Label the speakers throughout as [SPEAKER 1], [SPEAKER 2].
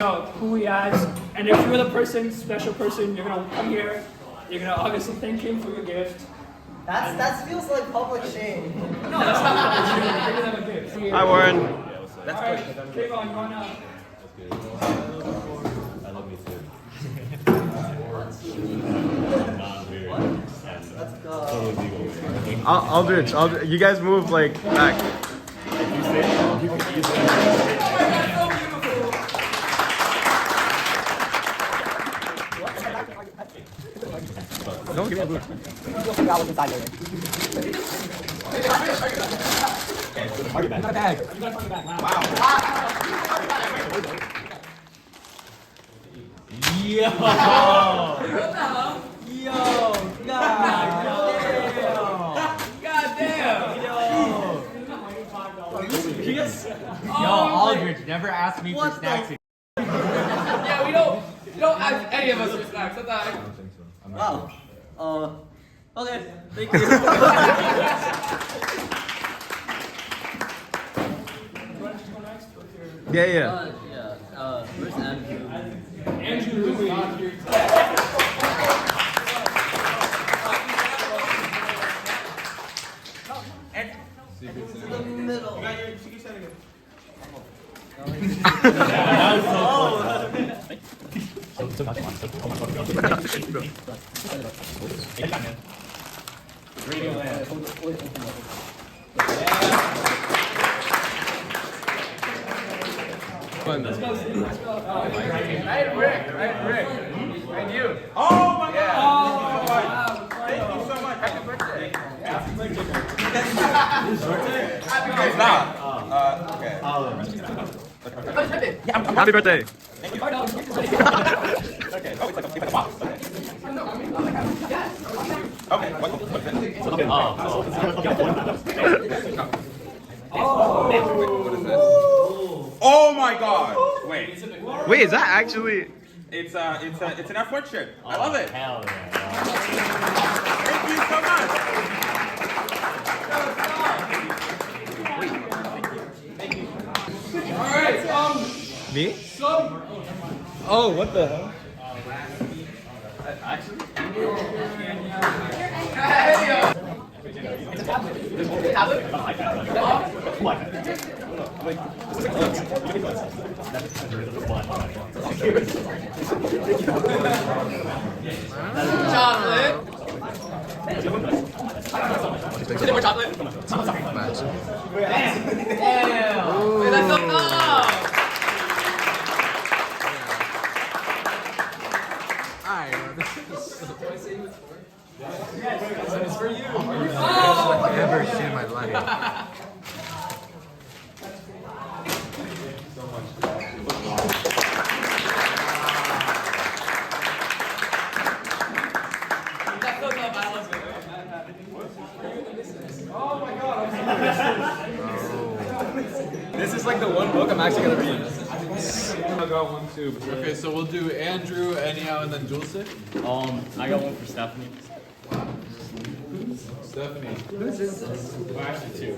[SPEAKER 1] know who he has, and if you're the person, special person, you're gonna come here. You're gonna obviously thank him for your gift.
[SPEAKER 2] That feels like public shame.
[SPEAKER 1] No, that's not public shame. You're giving them a gift.
[SPEAKER 3] Hi, Warren.
[SPEAKER 1] That's all right, Kayvon, you wanna?
[SPEAKER 4] I love you too.
[SPEAKER 2] Let's go.
[SPEAKER 4] Totally legal.
[SPEAKER 3] Aldrich, you guys move like back.
[SPEAKER 4] You say you say.
[SPEAKER 3] Don't give me a boot.
[SPEAKER 4] Party bag.
[SPEAKER 3] Not a bag.
[SPEAKER 1] You got a bag. Wow.
[SPEAKER 4] Yo!
[SPEAKER 5] Yo, Aldrich, never asked me for snacks.
[SPEAKER 6] Yeah, we don't ask any of us for snacks. That's all right.
[SPEAKER 2] Wow. Okay. Thank you.
[SPEAKER 3] Yeah.
[SPEAKER 2] Where's Andrew?
[SPEAKER 1] Andrew Louis.
[SPEAKER 2] In the middle. You got your secret setting.
[SPEAKER 6] Right, Rick. And you.
[SPEAKER 7] Oh my
[SPEAKER 6] Yeah.
[SPEAKER 7] God!
[SPEAKER 1] Wow.
[SPEAKER 7] Thank you so much. Happy birthday.
[SPEAKER 1] Happy birthday.
[SPEAKER 7] It's not. Okay.
[SPEAKER 3] Happy birthday.
[SPEAKER 7] Okay. Oh, it's like a box. Okay. What's it? What is this? Oh my God! Wait.
[SPEAKER 3] Wait, is that actually?
[SPEAKER 7] It's an F1 shirt. I love it.
[SPEAKER 4] Hell yeah.
[SPEAKER 7] Thank you so much.
[SPEAKER 1] All right.
[SPEAKER 3] Me?
[SPEAKER 1] So.
[SPEAKER 3] Oh, what the hell?
[SPEAKER 6] Chocolate. Is it more chocolate? Damn. Wait, that's so tough.
[SPEAKER 1] It's for you.
[SPEAKER 3] I've never seen in my life.
[SPEAKER 6] That's so tough. I love it.
[SPEAKER 1] Oh my God.
[SPEAKER 5] This is like the one book I'm actually gonna read.
[SPEAKER 7] I got one too.
[SPEAKER 5] Okay, so we'll do Andrew, Anyhow, and then Jules.
[SPEAKER 4] I got one for Stephanie.
[SPEAKER 5] Stephanie.
[SPEAKER 4] Well, actually two.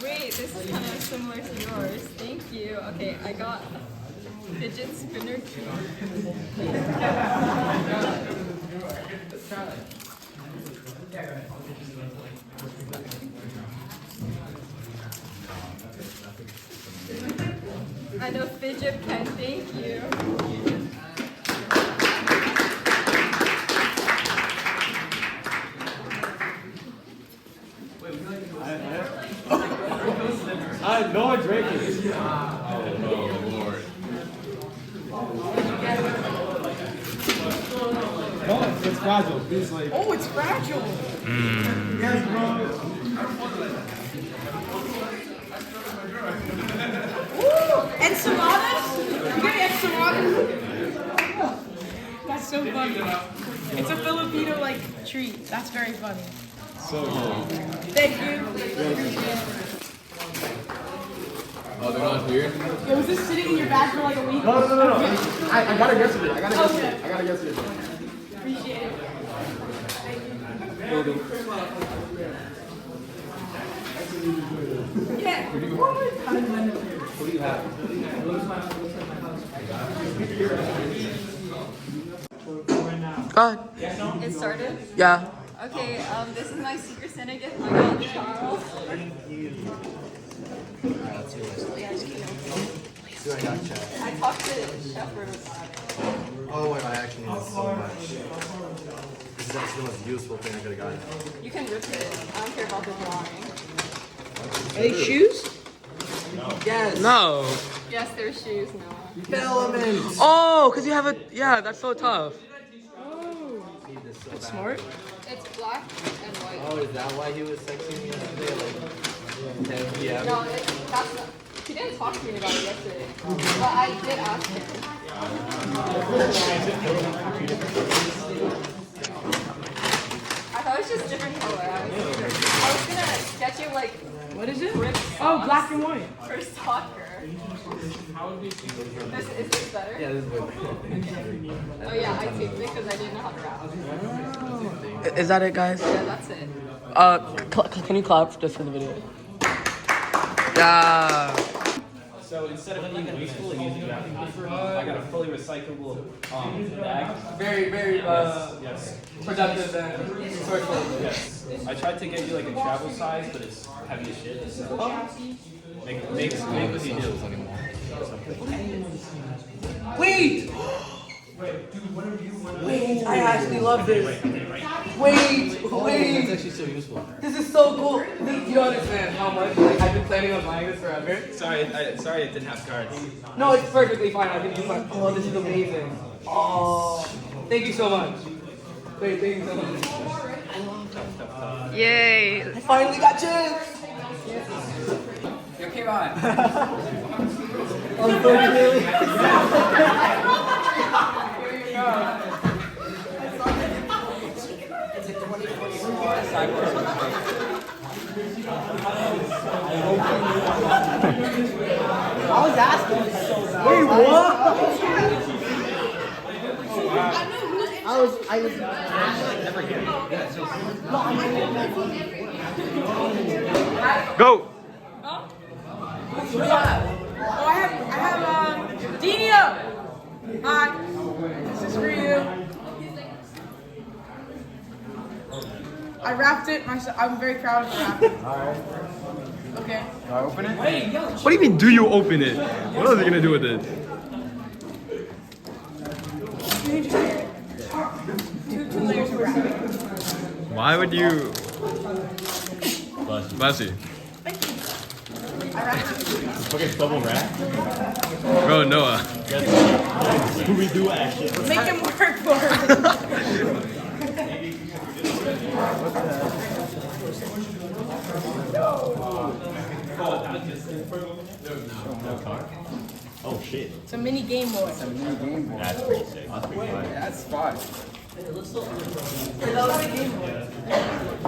[SPEAKER 8] Wait, this is kind of similar to yours. Thank you. Okay, I got a fidget spinner too. I know fidget pen. Thank you.
[SPEAKER 4] No one drank it.
[SPEAKER 5] It's fragile. It's like.
[SPEAKER 6] Oh, it's fragile.
[SPEAKER 5] Yes, bro.
[SPEAKER 6] Enchiladas? You get enchiladas? That's so funny. It's a Filipino like treat. That's very funny.
[SPEAKER 5] So good.
[SPEAKER 6] Thank you.
[SPEAKER 5] Oh, they're not here?
[SPEAKER 6] Yo, was this sitting in your bag for like a week?
[SPEAKER 5] No. I got it yesterday. I got it yesterday.
[SPEAKER 6] Appreciate it. Yeah.
[SPEAKER 5] What do you have?
[SPEAKER 9] God.
[SPEAKER 8] It started?
[SPEAKER 9] Yeah.
[SPEAKER 8] Okay, this is my Secret Santa gift. I got Charles.
[SPEAKER 3] See what I got, Chad.
[SPEAKER 8] I talked to Shepherd about it.
[SPEAKER 3] Oh my god, I actually need this so much. This is actually the most useful thing I could have gotten.
[SPEAKER 8] You can rip it. I don't care about the drawing.
[SPEAKER 9] Are they shoes?
[SPEAKER 3] Yes!
[SPEAKER 9] No.
[SPEAKER 8] Yes, they're shoes now.
[SPEAKER 3] Filaments!
[SPEAKER 9] Oh, because you have a. Yeah, that's so tough.
[SPEAKER 3] That's
[SPEAKER 9] Smart.
[SPEAKER 8] It's black and white.
[SPEAKER 3] Oh, is that why he was texting me yesterday? Like 10 p.m.?
[SPEAKER 8] No, that's not. He didn't talk to me about it yesterday. But I did ask him. I thought it was just different color. I was gonna sketch it like
[SPEAKER 6] What is it?
[SPEAKER 8] brick
[SPEAKER 6] Oh, black and white.
[SPEAKER 8] for soccer. Is this better?
[SPEAKER 3] Yeah, this is good.
[SPEAKER 8] Oh yeah, I taped it because I didn't know how to wrap.
[SPEAKER 9] Is that it, guys?
[SPEAKER 8] Yeah, that's it.
[SPEAKER 9] Can you clap just for the video? Yeah.
[SPEAKER 4] So instead of being wasteful and using wrapping paper, I got a fully recyclable bag.
[SPEAKER 9] Very, very
[SPEAKER 4] Yes.
[SPEAKER 9] productive and resourceful.
[SPEAKER 4] Yes. I tried to get you like a travel size, but it's heavy as shit. So make what you do.
[SPEAKER 9] Wait! Wait, I actually love this. Wait.
[SPEAKER 3] It's actually so useful.
[SPEAKER 9] This is so cool. You don't understand how much I've been planning on buying this forever.
[SPEAKER 4] Sorry it didn't have cards.
[SPEAKER 9] No, it's perfectly fine. I think you fine. Oh, this is amazing. Oh, thank you so much. Wait, thank you so much.
[SPEAKER 8] Yay!
[SPEAKER 9] I finally got chips.
[SPEAKER 1] Yo, K-Rod.
[SPEAKER 9] Unfortunately. I was asking. Wait, what? I was.
[SPEAKER 3] Go!
[SPEAKER 6] Oh, I have Dino. Hi. This is for you. I wrapped it myself. I'm very proud of the wrapping.
[SPEAKER 5] Alright.
[SPEAKER 6] Okay.
[SPEAKER 5] Do I open it?
[SPEAKER 3] What do you mean, do you open it? What else are you gonna do with it?
[SPEAKER 6] Two layers of wrapping.
[SPEAKER 3] Why would you. Bless you.
[SPEAKER 6] I wrapped it.
[SPEAKER 4] Okay, double wrap.
[SPEAKER 3] Bro, Noah.
[SPEAKER 4] Scooby-Doo action.
[SPEAKER 6] Make him work for it.
[SPEAKER 4] Oh shit.
[SPEAKER 6] It's a mini Game Boy.
[SPEAKER 4] That's pretty sick. That's pretty fun.
[SPEAKER 5] That's fine.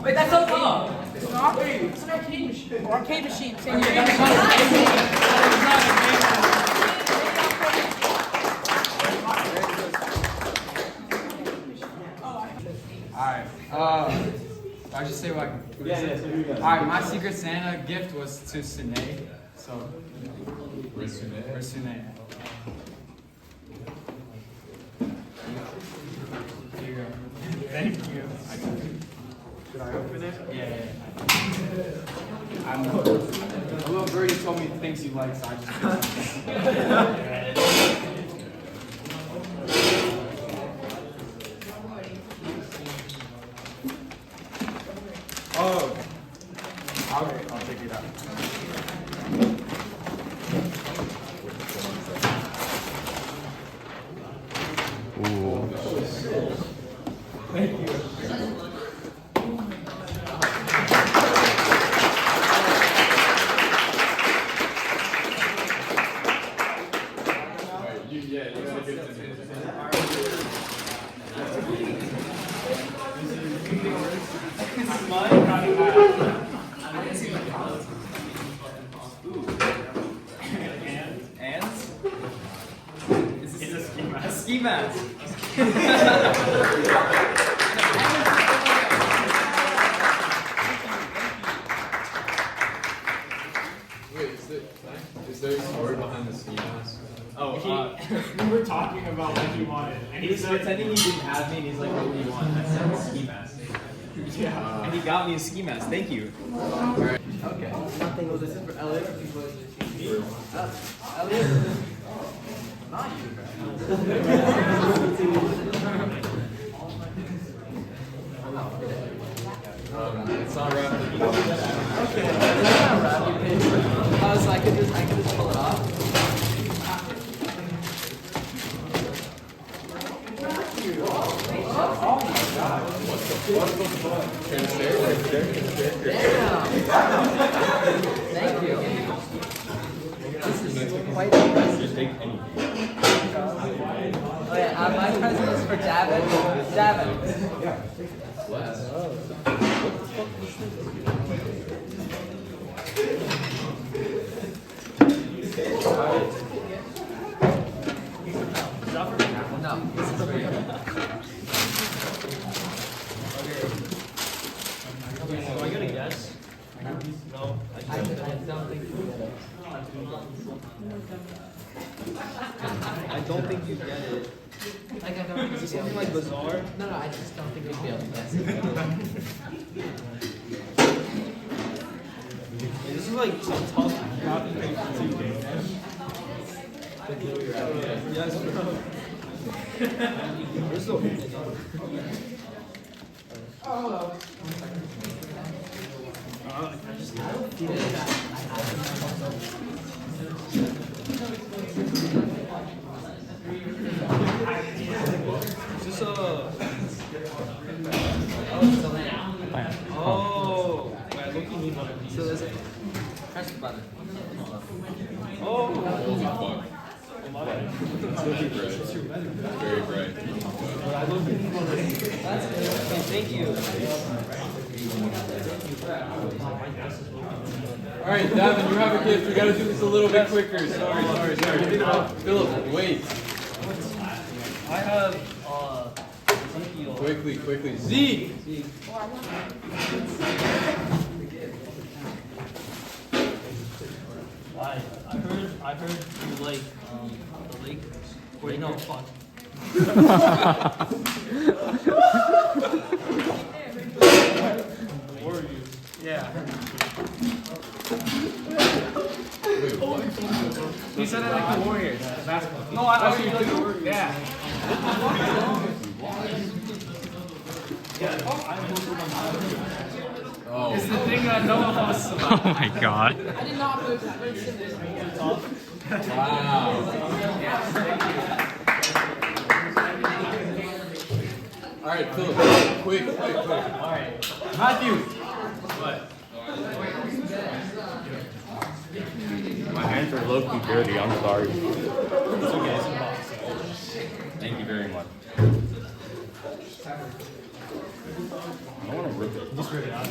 [SPEAKER 9] Wait, that's so cool.
[SPEAKER 6] It's not. It's an arcade machine. Arcade machine. Same
[SPEAKER 5] Alright. I just say what? Alright, my Secret Santa gift was to Sine. So. Where's Sine? Where's Sine? Here you go. Thank you. Should I open it? Yeah. A little birdie told me things you like, so I just. Oh. Okay, I'll take it out.
[SPEAKER 4] ski mask.
[SPEAKER 3] Wait, is there a story behind the ski mask?
[SPEAKER 4] Oh,
[SPEAKER 1] We were talking about what he wanted, and
[SPEAKER 4] he was pretending he didn't have me, and he's like, "What do you want?" I said, "Ski mask."
[SPEAKER 1] Yeah.
[SPEAKER 4] And he got me a ski mask. Thank you.
[SPEAKER 3] Alright. Okay. Nothing. Well, this is for Elliot. Elliot. Not you, it's not wrapped. Okay. It's not wrapped. So I could just pull it off. Thank you. This is quite impressive. Oh yeah, my present is for Davin. Davin. No, this is for you.
[SPEAKER 4] Do I get a guess? No.
[SPEAKER 3] I don't think you get it.
[SPEAKER 4] I don't think you get it.
[SPEAKER 3] Like, I don't think
[SPEAKER 4] Is
[SPEAKER 3] you
[SPEAKER 4] it something like bizarre?
[SPEAKER 3] No, I just don't think you'd be able to guess it.
[SPEAKER 4] This is like some tough copy paper too. Yes, bro. Where's the Is this a... Oh, wait, I look, you need one of these.
[SPEAKER 3] So there's a press the button.
[SPEAKER 4] Oh,
[SPEAKER 7] Very bright.
[SPEAKER 4] I look, you need one of these. That's good. Okay, thank you.
[SPEAKER 3] Alright, Davin, you have a gift. We gotta do this a little bit quicker. Sorry. Philip, wait.
[SPEAKER 4] I have, Ezekiel.
[SPEAKER 3] Quickly. Zeke!
[SPEAKER 4] I heard you like, the Lakers. Wait, no, fuck. Warriors. Yeah.
[SPEAKER 5] He said I like the Warriors. Basketball.
[SPEAKER 4] No, I thought you like the Warriors.
[SPEAKER 5] Yeah.
[SPEAKER 3] Oh.
[SPEAKER 5] It's the thing that no one posts about.
[SPEAKER 6] Oh my god. I did not move that. Very simple.
[SPEAKER 3] Wow. Alright, Philip, quick.
[SPEAKER 4] Alright.
[SPEAKER 3] Matthew!
[SPEAKER 4] What?
[SPEAKER 7] My hands are low-key dirty, I'm sorry.
[SPEAKER 4] It's okay, it's a box.
[SPEAKER 7] Thank you very much. I want to rip it.
[SPEAKER 4] Just rip it out.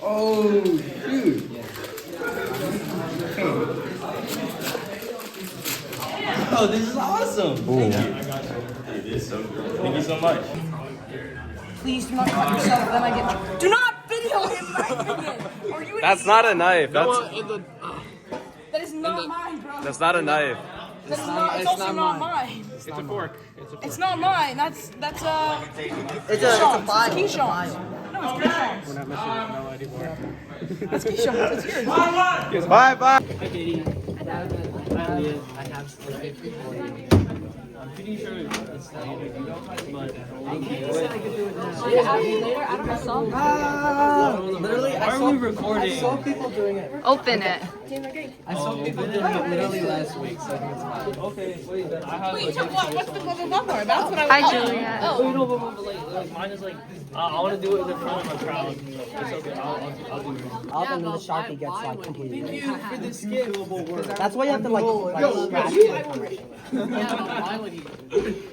[SPEAKER 3] Oh, dude.
[SPEAKER 7] Oh, this is awesome. Thank you.
[SPEAKER 4] I got you.
[SPEAKER 7] It is so good. Thank you so much.
[SPEAKER 6] Please do not cut yourself. Then I get. Do not video him knifing it. Are you?
[SPEAKER 10] That's not a knife. That's
[SPEAKER 6] That is not mine, bro.
[SPEAKER 10] that's not a knife.
[SPEAKER 6] That is not. It's also not mine.
[SPEAKER 5] It's a fork.
[SPEAKER 6] It's not mine. That's
[SPEAKER 9] It's a
[SPEAKER 6] Keyshawn's. It's Keyshawn's. No, it's Keyshawn's.
[SPEAKER 5] We're not missing Mel anymore.
[SPEAKER 6] It's Keyshawn's. It's yours.
[SPEAKER 10] Bye.
[SPEAKER 4] Hi, Katie.
[SPEAKER 3] I have some gift for you.
[SPEAKER 4] I'm pretty sure it's not but
[SPEAKER 3] Thank you. You said I could do it now.
[SPEAKER 6] Yeah, I'll be later. I don't know something.
[SPEAKER 3] Literally,
[SPEAKER 4] why are we recording?
[SPEAKER 3] I saw people doing it.
[SPEAKER 8] Open it.
[SPEAKER 3] I saw people doing it literally last week, so I think it's fine.
[SPEAKER 4] Okay, wait, then I have
[SPEAKER 6] Wait,
[SPEAKER 4] like,
[SPEAKER 6] what's the blah blah blah part? That's what I.
[SPEAKER 8] Hi, Juliet.
[SPEAKER 4] oh, no, but like mine is like, I want to do it in front of a crowd. It's okay, I'll do it.
[SPEAKER 9] All the Sharky gets like completely.
[SPEAKER 3] Thank you for this gift.
[SPEAKER 9] That's why you have to like scratch it.
[SPEAKER 5] Why would he?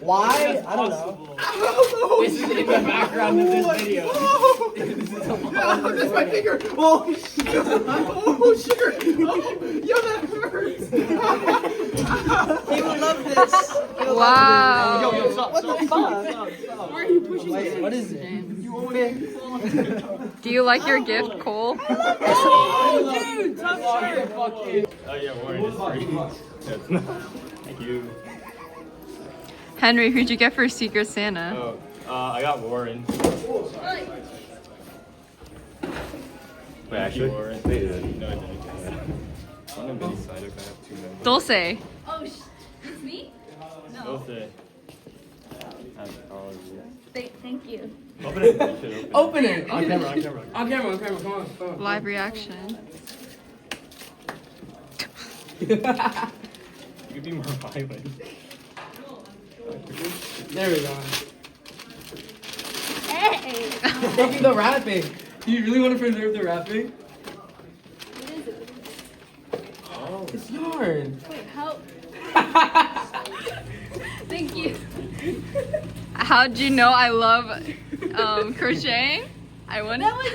[SPEAKER 9] Why? I don't know.
[SPEAKER 5] This is in the background of this video.
[SPEAKER 3] That's my finger. Oh, sugar. Oh, sugar. Oh, yo, that hurts. He will love this.
[SPEAKER 8] Wow.
[SPEAKER 3] What the fuck? Why are you pushing me? What is it?
[SPEAKER 8] Do you like your gift, Cole?
[SPEAKER 3] Oh, dude, tough shirt.
[SPEAKER 4] Oh yeah, Warren is free. Thank you.
[SPEAKER 8] Henry, who'd you get for Secret Santa?
[SPEAKER 4] Oh, I got Warren. Wait, actually? Warren. Wait, no, I didn't. On the mini side, I have 2 members.
[SPEAKER 8] Dulce.
[SPEAKER 10] Oh, it's me? No.
[SPEAKER 4] Dulce.
[SPEAKER 10] Thank you.
[SPEAKER 4] Open it. You should
[SPEAKER 3] Open it.
[SPEAKER 4] On camera, on camera.
[SPEAKER 3] On camera, come on.
[SPEAKER 8] Live reaction.
[SPEAKER 4] You could be more violent.
[SPEAKER 3] There we go.
[SPEAKER 10] Hey!
[SPEAKER 3] Look at the wrapping. Do you really want to preserve the wrapping?
[SPEAKER 10] What is it?
[SPEAKER 3] Oh. It's yarn.
[SPEAKER 10] Wait, how? Thank you.
[SPEAKER 8] How'd you know I love crocheting? I wouldn't.
[SPEAKER 10] That was.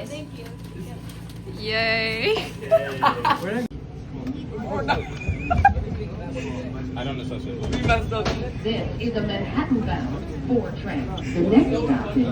[SPEAKER 10] Thank you.
[SPEAKER 8] Yay.
[SPEAKER 4] I don't know such a
[SPEAKER 3] We messed up.
[SPEAKER 11] This is a Manhattan-bound 4 train. The next stop is